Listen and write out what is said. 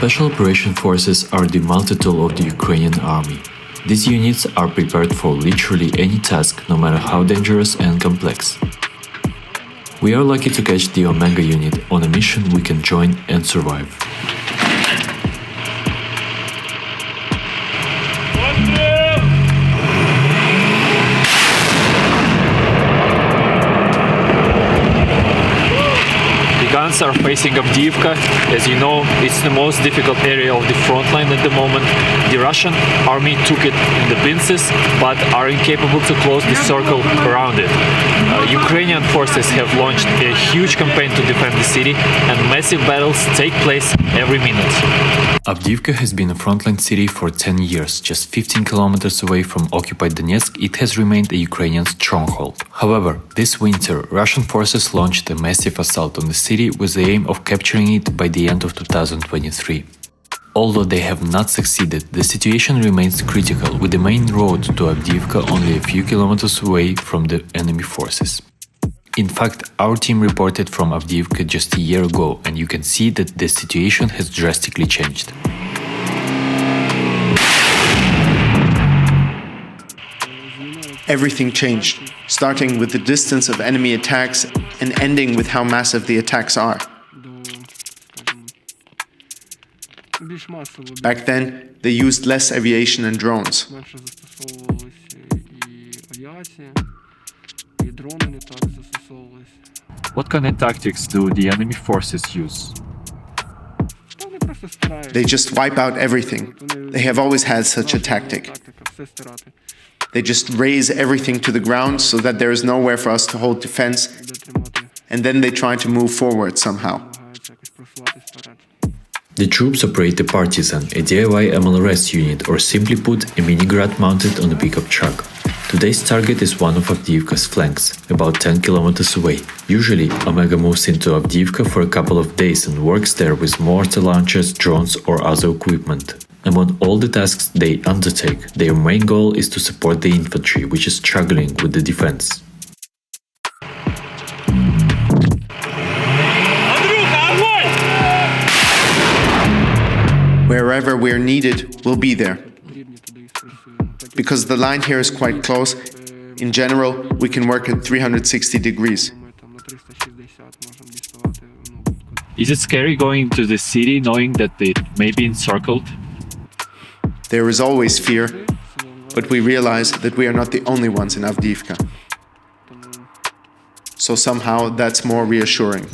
Special Operation Forces are the multi-tool of the Ukrainian army. These units are prepared for literally any task, no matter how dangerous and complex. We are lucky to catch the Омега unit on a mission we can join and survive. Guns are facing Авдіївка. As you know, it's the most difficult area of the front line at the moment. The Russian army took it in the pinces, but are incapable to close the circle around it. Ukrainian forces have launched a huge campaign to defend the city, and massive battles take place every minute. Авдіївка has been a frontline city for 10 years. Just 15 kilometers away from occupied Donetsk, it has remained a Ukrainian stronghold. However, this winter, Russian forces launched a massive assault on the city with the aim of capturing it by the end of 2023. Although they have not succeeded, the situation remains critical, with the main road to Авдіївка only a few kilometers away from the enemy forces. In fact, our team reported from Авдіївка just a year ago, and you can see that the situation has drastically changed. Everything changed, starting with the distance of enemy attacks and ending with how massive the attacks are. Back then, they used less aviation and drones. What kind of tactics do the enemy forces use? They just wipe out everything. They have always had such a tactic. They just raise everything to the ground so that there is nowhere for us to hold defense, and then they try to move forward somehow. The troops operate a partisan, a DIY MLRS unit, or simply put, a mini Grad mounted on a pickup truck. Today's target is one of Авдіївka's flanks, about 10 kilometers away. Usually, Омега moves into Авдіївка for a couple of days and works there with mortar launchers, drones, or other equipment. Among all the tasks they undertake, their main goal is to support the infantry, which is struggling with the defense. Wherever we're needed, we'll be there. Because the line here is quite close, in general, we can work at 360 degrees. Is it scary going to the city knowing that they may be encircled? There is always fear, but we realize that we are not the only ones in Авдіївка. So somehow that's more reassuring.